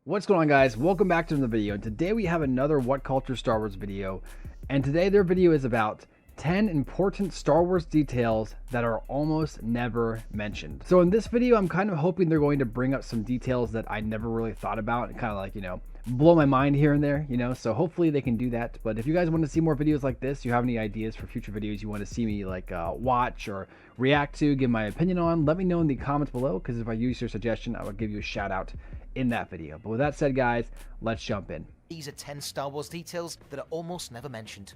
What's going on, guys? Welcome back to another video, and today we have another What Culture Star Wars video, and today their video is about 10 important Star Wars details that are almost never mentioned. So in this video, I'm kind of hoping they're going to bring up some details that I never really thought about and kind of like, blow my mind here and there, so hopefully they can do that. But if you guys want to see more videos like this, you have any ideas for future videos you want to see me watch or react to, give my opinion on, let me know in the comments below, because if I use your suggestion, I will give you a shout out in that video. But with that said, guys, let's jump in. These are 10 Star Wars details that are almost never mentioned.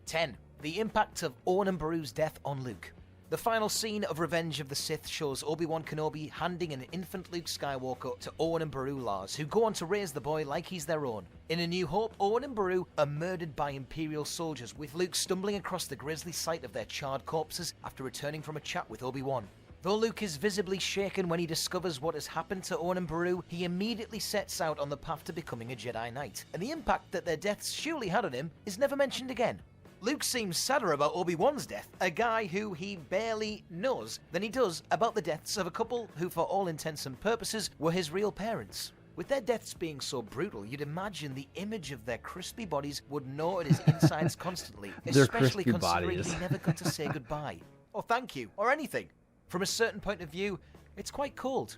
10. The impact of Owen and Beru's death on Luke. The final scene of Revenge of the Sith shows Obi-Wan Kenobi handing an infant Luke Skywalker to Owen and Beru Lars, who go on to raise the boy like he's their own. In A New Hope, Owen and Beru are murdered by Imperial soldiers, with Luke stumbling across the grisly sight of their charred corpses after returning from a chat with Obi-Wan. Though Luke is visibly shaken when he discovers what has happened to Owen and Beru, he immediately sets out on the path to becoming a Jedi Knight, and the impact that their deaths surely had on him is never mentioned again. Luke seems sadder about Obi-Wan's death, a guy who he barely knows, than he does about the deaths of a couple who, for all intents and purposes, were his real parents. With their deaths being so brutal, you'd imagine the image of their crispy bodies would gnaw at his insides constantly, especially considering he never got to say goodbye, or thank you, or anything. From a certain point of view, it's quite cold.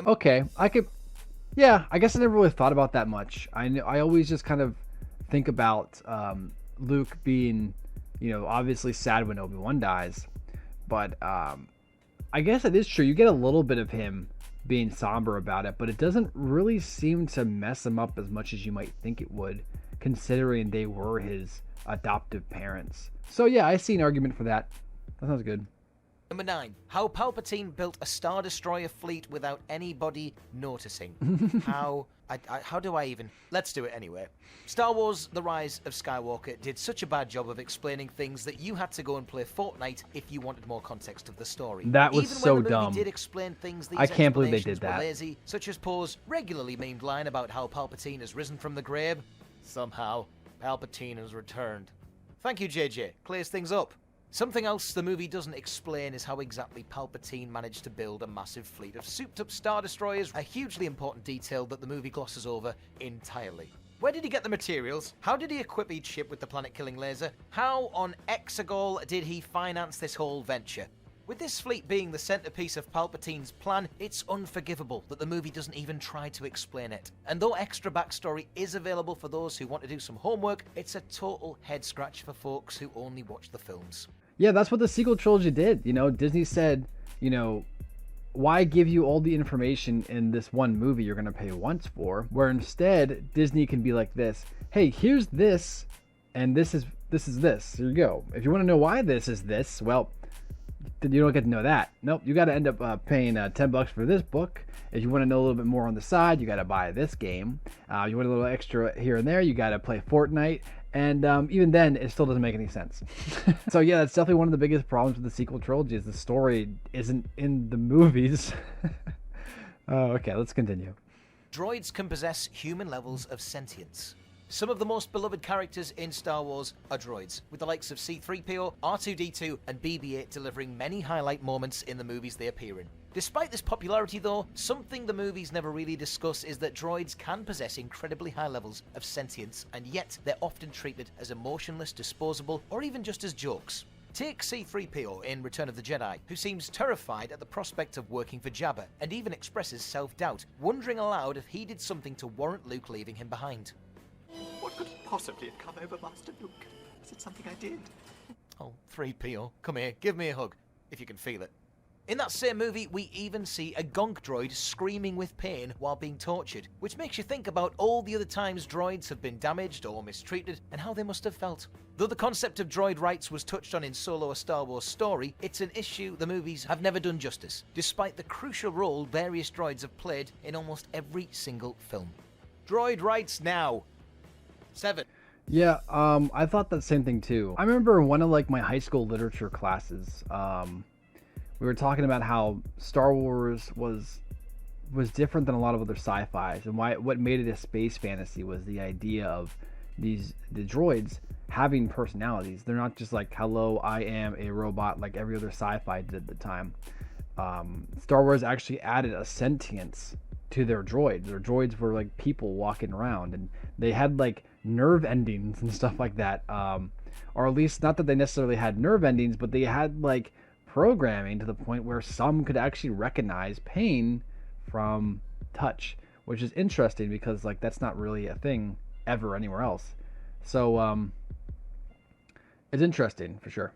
Okay, I guess I never really thought about that much. I always just kind of think about Luke being, obviously sad when Obi-Wan dies, but I guess it is true. You get a little bit of him being somber about it, but it doesn't really seem to mess him up as much as you might think it would, considering they were his adoptive parents. So yeah, I see an argument for that. That sounds good. Number 9. How Palpatine built a Star Destroyer fleet without anybody noticing. How do I even... Let's do it anyway. Star Wars The Rise of Skywalker did such a bad job of explaining things that you had to go and play Fortnite if you wanted more context of the story. That was even so when the movie dumb. Did explain things, these I can't believe they explanations did that. were lazy, such as Poe's regularly memed line about how Palpatine has risen from the grave. Somehow, Palpatine has returned. Thank you, JJ. Clears things up. Something else the movie doesn't explain is how exactly Palpatine managed to build a massive fleet of souped-up Star Destroyers, a hugely important detail that the movie glosses over entirely. Where did he get the materials? How did he equip each ship with the planet-killing laser? How on Exegol did he finance this whole venture? With this fleet being the centerpiece of Palpatine's plan, it's unforgivable that the movie doesn't even try to explain it. And though extra backstory is available for those who want to do some homework, it's a total head-scratch for folks who only watch the films. Yeah, that's what the sequel trilogy did. Disney said, why give you all the information in this one movie you're going to pay once for, where instead Disney can be like this. Hey, here's this, and this is this. Here you go. If you want to know why this is this, well, you don't get to know that. Nope, you got to end up paying $10 for this book. If you want to know a little bit more on the side, you got to buy this game. You want a little extra here and there, you got to play Fortnite. And even then, it still doesn't make any sense. So yeah, that's definitely one of the biggest problems with the sequel trilogy is the story isn't in the movies. Okay, let's continue. Droids can possess human levels of sentience. Some of the most beloved characters in Star Wars are droids, with the likes of C-3PO, R2-D2, and BB-8 delivering many highlight moments in the movies they appear in. Despite this popularity though, something the movies never really discuss is that droids can possess incredibly high levels of sentience, and yet they're often treated as emotionless, disposable, or even just as jokes. Take C-3PO in Return of the Jedi, who seems terrified at the prospect of working for Jabba, and even expresses self-doubt, wondering aloud if he did something to warrant Luke leaving him behind. What could possibly have come over Master Luke? Is it something I did? Oh, 3PO, come here, give me a hug, if you can feel it. In that same movie, we even see a gonk droid screaming with pain while being tortured, which makes you think about all the other times droids have been damaged or mistreated and how they must have felt. Though the concept of droid rights was touched on in Solo: A Star Wars Story, it's an issue the movies have never done justice, despite the crucial role various droids have played in almost every single film. Droid rights now. 7. Yeah, I thought that same thing too. I remember in one of my high school literature classes, we were talking about how Star Wars was different than a lot of other sci-fis, and what made it a space fantasy was the idea of the droids having personalities. They're not just like, hello, I am a robot, like every other sci-fi did at the time. Star Wars actually added a sentience to their droids. Their droids were like people walking around, and they had like nerve endings and stuff like that. Or at least not that they necessarily had nerve endings, but they had like programming to the point where some could actually recognize pain from touch, which is interesting because like that's not really a thing ever anywhere else. So it's interesting for sure.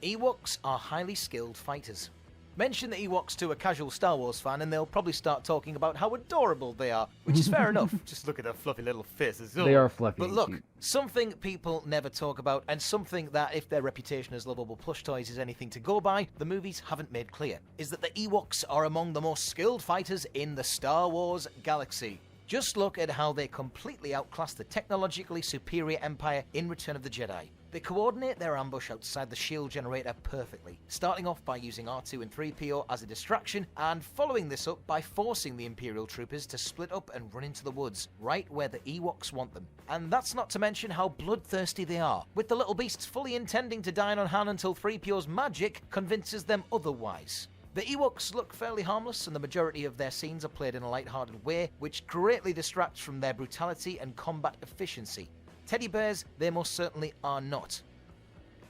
Ewoks are highly skilled fighters. Mention the Ewoks to a casual Star Wars fan and they'll probably start talking about how adorable they are, which is fair enough. Just look at their fluffy little faces. They are fluffy. But look, something people never talk about, and something that, if their reputation as lovable plush toys is anything to go by, the movies haven't made clear, is that the Ewoks are among the most skilled fighters in the Star Wars galaxy. Just look at how they completely outclass the technologically superior Empire in Return of the Jedi. They coordinate their ambush outside the shield generator perfectly, starting off by using R2 and 3PO as a distraction, and following this up by forcing the Imperial troopers to split up and run into the woods, right where the Ewoks want them. And that's not to mention how bloodthirsty they are, with the little beasts fully intending to dine on Han until 3PO's magic convinces them otherwise. The Ewoks look fairly harmless, and the majority of their scenes are played in a light-hearted way, which greatly distracts from their brutality and combat efficiency. Teddy bears, they most certainly are not.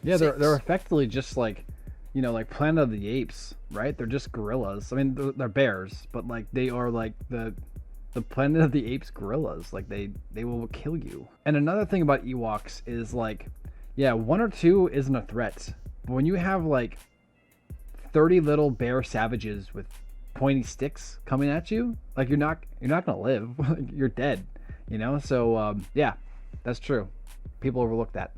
Yeah, they're effectively just like, you know, like Planet of the Apes, right? They're just gorillas. I mean, they're bears, but like they are like the Planet of the Apes gorillas. Like they will kill you. And another thing about Ewoks is like, yeah, 1 or 2 isn't a threat, but when you have like 30 little bear savages with pointy sticks coming at you, like you're not gonna live. You're dead, you know. So yeah, that's true. People overlook that.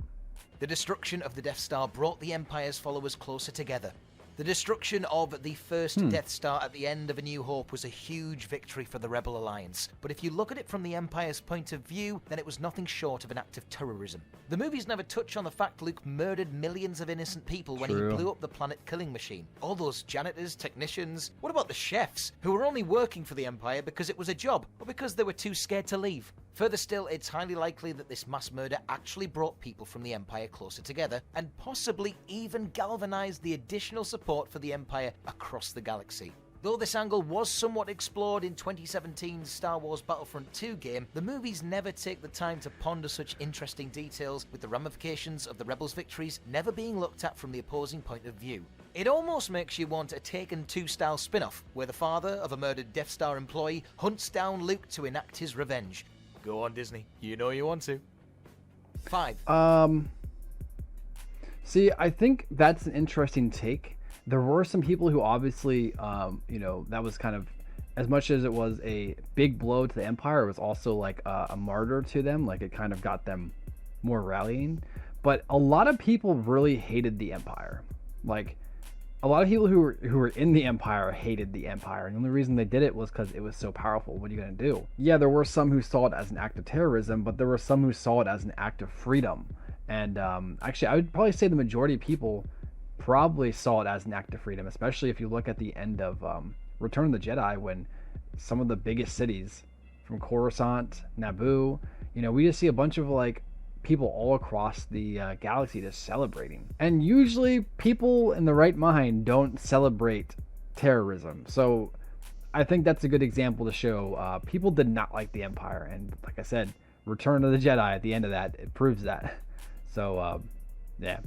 The destruction of the Death Star brought the Empire's followers closer together. The destruction of the first Death Star at the end of A New Hope was a huge victory for the Rebel Alliance. But if you look at it from the Empire's point of view, then it was nothing short of an act of terrorism. The movies never touch on the fact Luke murdered millions of innocent people when he blew up the planet killing machine. All those janitors, technicians, what about the chefs, who were only working for the Empire because it was a job, or because they were too scared to leave? Further still, it's highly likely that this mass murder actually brought people from the Empire closer together, and possibly even galvanized the additional support for the Empire across the galaxy. Though this angle was somewhat explored in 2017's Star Wars Battlefront 2 game, the movies never take the time to ponder such interesting details, with the ramifications of the Rebels' victories never being looked at from the opposing point of view. It almost makes you want a Taken 2 style spin-off, where the father of a murdered Death Star employee hunts down Luke to enact his revenge. Go on, Disney. You know you want to. 5. See, I think that's an interesting take. There were some people who obviously, you know, that was kind of, as much as it was a big blow to the Empire, it was also like a martyr to them. Like it kind of got them more rallying. But a lot of people really hated the Empire. Like a lot of people who were in the Empire hated the Empire, and the only reason they did it was because it was so powerful. What are you gonna do? Yeah, there were some who saw it as an act of terrorism, but there were some who saw it as an act of freedom. And actually, I would probably say the majority of people probably saw it as an act of freedom, especially if you look at the end of Return of the Jedi, when some of the biggest cities, from Coruscant, Naboo, you know, we just see a bunch of like people all across the galaxy just celebrating. And usually people in the right mind don't celebrate terrorism. So I think that's a good example to show people did not like the Empire. And like I said, Return of the Jedi at the end of that, it proves that. So yeah.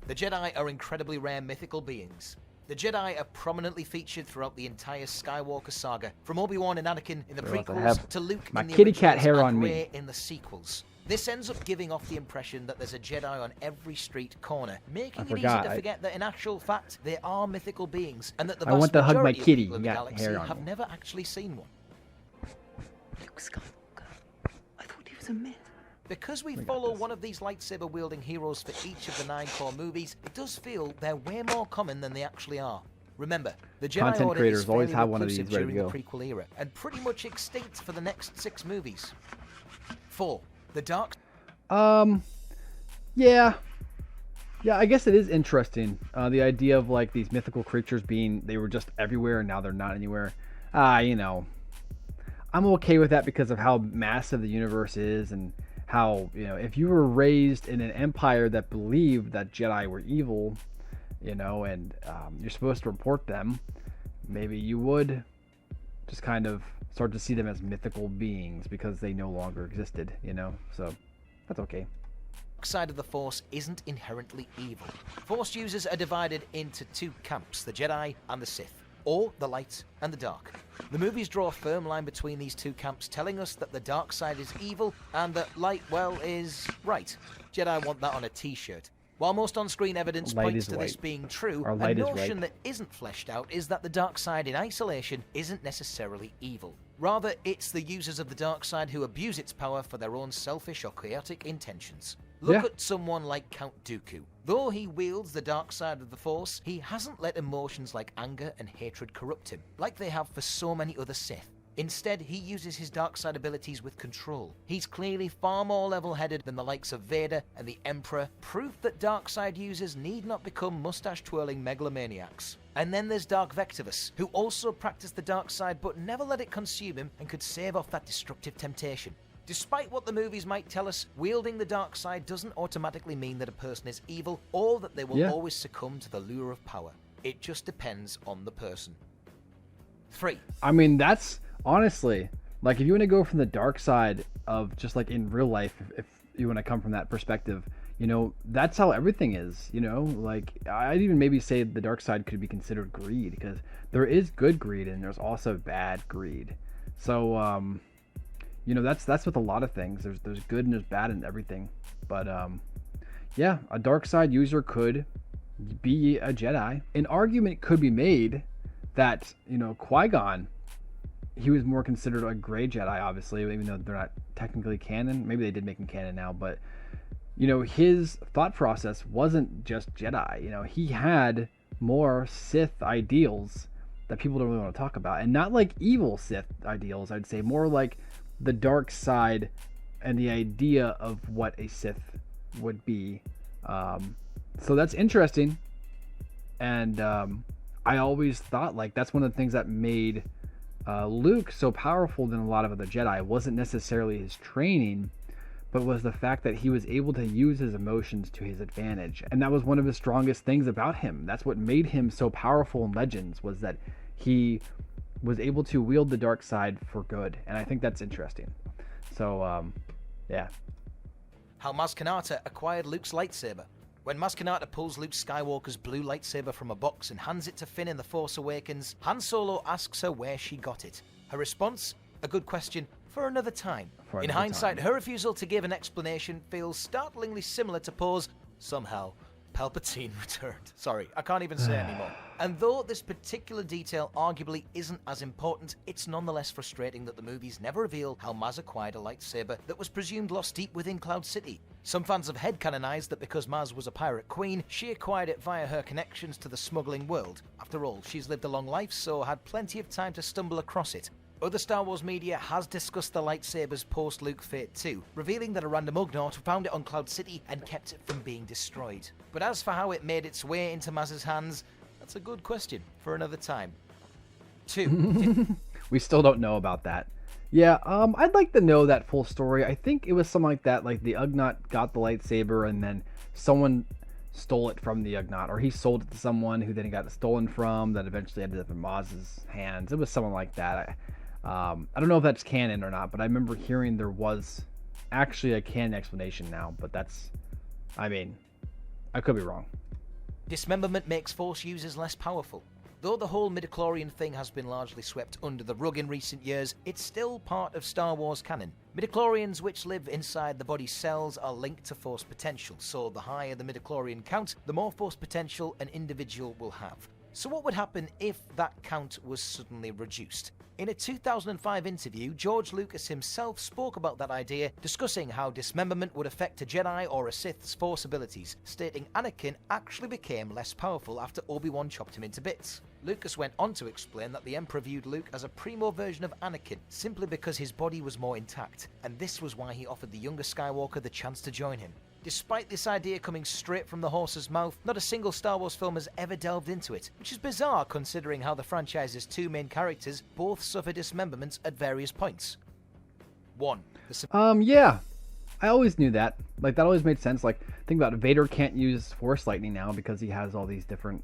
The Jedi are incredibly rare mythical beings. The Jedi are prominently featured throughout the entire Skywalker saga, from Obi-Wan and Anakin in the prequels to Luke in the kitty cat originals hair and on me. Rey in the sequels. This ends up giving off the impression that there's a Jedi on every street corner, making it easy to forget that in actual fact they are mythical beings, and that the vast majority of people in the galaxy have never actually seen one. Luke Skywalker. I thought he was a myth. Because we follow one of these lightsaber-wielding heroes for each of the 9 core movies, it does feel they're way more common than they actually are. Remember, the Jedi Content Order creators is always fairly have one of these reclusive ready to during the go. prequel era, and pretty much extinct for the next 6 movies. 4. The Dark... Yeah, I guess it is interesting. The idea of like these mythical creatures being, they were just everywhere and now they're not anywhere. You know, I'm okay with that because of how massive the universe is, and how, you know, if you were raised in an empire that believed that Jedi were evil, you know, and you're supposed to report them, maybe you would just kind of start to see them as mythical beings because they no longer existed, you know? So that's okay. Side of the Force isn't inherently evil. Force users are divided into two camps, the Jedi and the Sith, or the light and the dark. The movies draw a firm line between these two camps, telling us that the dark side is evil and that light, well, is right. Jedi want that on a t-shirt. While most on-screen evidence points to this being true, a notion that isn't fleshed out is that the dark side in isolation isn't necessarily evil. Rather, it's the users of the dark side who abuse its power for their own selfish or chaotic intentions. Look at someone like Count Dooku. Though he wields the dark side of the Force, he hasn't let emotions like anger and hatred corrupt him, like they have for so many other Sith. Instead, he uses his dark side abilities with control. He's clearly far more level-headed than the likes of Vader and the Emperor, proof that dark side users need not become mustache-twirling megalomaniacs. And then there's Dark Vectivus, who also practiced the dark side but never let it consume him and could stave off that destructive temptation. Despite what the movies might tell us, wielding the dark side doesn't automatically mean that a person is evil or that they will always succumb to the lure of power. It just depends on the person. 3. I mean, that's honestly, like, if you want to go from the dark side of just like in real life, if you want to come from that perspective, you know, that's how everything is, you know, like I'd even maybe say the dark side could be considered greed, because there is good greed and there's also bad greed. So, you know, that's with a lot of things. There's good and there's bad in everything. But yeah, a dark side user could be a Jedi. An argument could be made that, you know, Qui-Gon, he was more considered a gray Jedi, obviously, even though they're not technically canon. Maybe they did make him canon now, but you know, his thought process wasn't just Jedi. You know, he had more Sith ideals that people don't really want to talk about, and not like evil Sith ideals. I'd say more like the dark side and the idea of what a Sith would be. So that's interesting. And I always thought like that's one of the things that made Luke so powerful than a lot of other Jedi. It wasn't necessarily his training, but was the fact that he was able to use his emotions to his advantage. And that was one of the strongest things about him. That's what made him so powerful in Legends, was that he was able to wield the dark side for good, and I think that's interesting. So, yeah. How Maz Kanata acquired Luke's lightsaber. When Maz Kanata pulls Luke Skywalker's blue lightsaber from a box and hands it to Finn in The Force Awakens, Han Solo asks her where she got it. Her response? A good question for another time. In hindsight, her refusal to give an explanation feels startlingly similar to Poe's "somehow Palpatine returned." Sorry, I can't even say anymore. And though this particular detail arguably isn't as important, it's nonetheless frustrating that the movies never reveal how Maz acquired a lightsaber that was presumed lost deep within Cloud City. Some fans have headcanonized that because Maz was a pirate queen, she acquired it via her connections to the smuggling world. After all, she's lived a long life, so had plenty of time to stumble across it. Other Star Wars media has discussed the lightsabers post-Luke Fate 2, revealing that a random Ugnaught found it on Cloud City and kept it from being destroyed. But as for how it made its way into Maz's hands, that's a good question for another time. 2. We still don't know about that. Yeah, I'd like to know that full story. I think it was something like that, like the Ugnaught got the lightsaber and then someone stole it from the Ugnaught, or he sold it to someone who then got it stolen from, that eventually ended up in Maz's hands. It was someone like that. I don't know if that's canon or not, but I remember hearing there was actually a canon explanation now, but that's, I mean, I could be wrong. Dismemberment makes Force users less powerful. Though the whole midichlorian thing has been largely swept under the rug in recent years, it's still part of Star Wars canon. Midichlorians which live inside the body's cells are linked to Force potential, so the higher the midichlorian count, the more Force potential an individual will have. So what would happen if that count was suddenly reduced? In a 2005 interview, George Lucas himself spoke about that idea, discussing how dismemberment would affect a Jedi or a Sith's Force abilities, stating Anakin actually became less powerful after Obi-Wan chopped him into bits. Lucas went on to explain that the Emperor viewed Luke as a primo version of Anakin, simply because his body was more intact, and this was why he offered the younger Skywalker the chance to join him. Despite this idea coming straight from the horse's mouth, not a single Star Wars film has ever delved into it, which is bizarre considering how the franchise's two main characters both suffer dismemberments at various points. 1. Yeah, I always knew that. Like, that always made sense. Like, think about it, Vader can't use Force Lightning now because he has all these different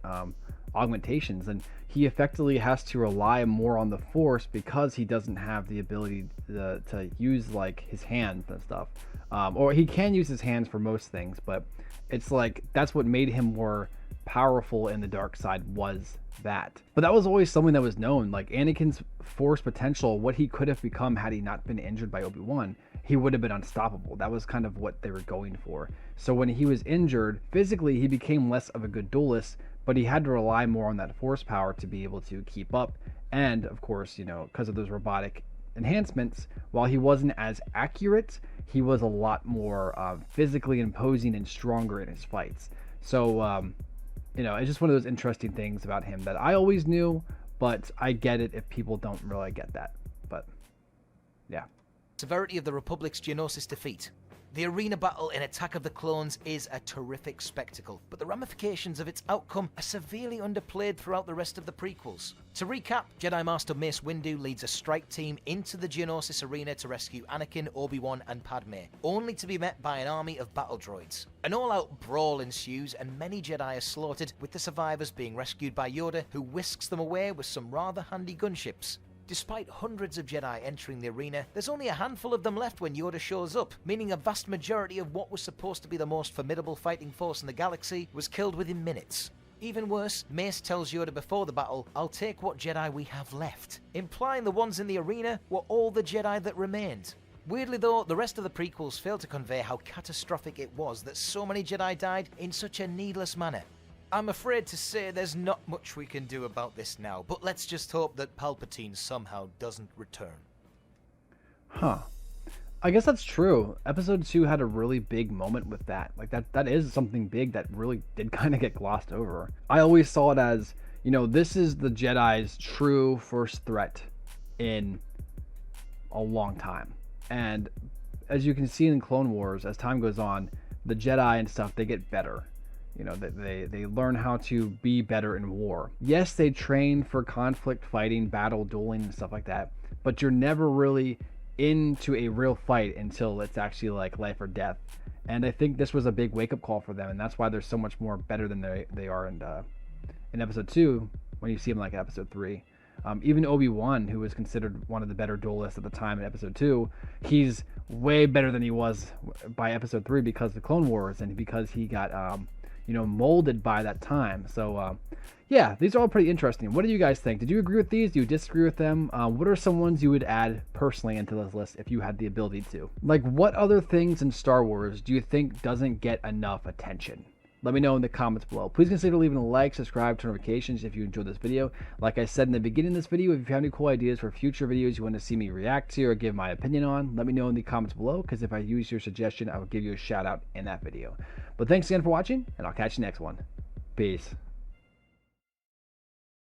augmentations, and he effectively has to rely more on the Force because he doesn't have the ability to use like his hands and stuff. Or he can use his hands for most things, but it's like that's what made him more powerful in the dark side, was that. But that was always something that was known, like Anakin's Force potential, what he could have become had he not been injured by Obi-Wan. He would have been unstoppable. That was kind of what they were going for. So when he was injured physically, he became less of a good duelist, but he had to rely more on that Force power to be able to keep up. And of course, you know, because of those robotic enhancements, while he wasn't as accurate, he was a lot more physically imposing and stronger in his fights. So you know, it's just one of those interesting things about him that I always knew, but I get it if people don't really get that. But yeah. Severity of the Republic's Geonosis defeat. The arena battle in Attack of the Clones is a terrific spectacle, but the ramifications of its outcome are severely underplayed throughout the rest of the prequels. To recap, Jedi Master Mace Windu leads a strike team into the Geonosis arena to rescue Anakin, Obi-Wan and Padme, only to be met by an army of battle droids. An all-out brawl ensues and many Jedi are slaughtered, with the survivors being rescued by Yoda, who whisks them away with some rather handy gunships. Despite hundreds of Jedi entering the arena, there's only a handful of them left when Yoda shows up, meaning a vast majority of what was supposed to be the most formidable fighting force in the galaxy was killed within minutes. Even worse, Mace tells Yoda before the battle, "I'll take what Jedi we have left," implying the ones in the arena were all the Jedi that remained. Weirdly though, the rest of the prequels fail to convey how catastrophic it was that so many Jedi died in such a needless manner. I'm afraid to say there's not much we can do about this now, but let's just hope that Palpatine somehow doesn't return. Huh. I guess that's true. Episode 2 had a really big moment with that. Like that is something big that really did kind of get glossed over. I always saw it as, you know, this is the Jedi's true first threat in a long time. And as you can see in Clone Wars, as time goes on, the Jedi and stuff, they get better. You know, they learn how to be better in war. Yes, they train for conflict fighting, battle, dueling, and stuff like that, but you're never really into a real fight until it's actually like life or death. And I think this was a big wake-up call for them, and that's why they're so much more better than they are in episode 2 when you see them like in episode 3. Even Obi-Wan, who was considered one of the better duelists at the time in episode 2, he's way better than he was by episode 3 because of the Clone Wars and because he got you know, molded by that time. So yeah, these are all pretty interesting. What do you guys think? Did you agree with these? Do you disagree with them? What are some ones you would add personally into this list if you had the ability to? Like, what other things in Star Wars do you think doesn't get enough attention? Let me know in the comments below. Please consider leaving a like, subscribe, turn notifications if you enjoyed this video. Like I said in the beginning of this video, if you have any cool ideas for future videos you want to see me react to or give my opinion on, let me know in the comments below, because if I use your suggestion, I will give you a shout out in that video. But thanks again for watching, and I'll catch you next one. Peace.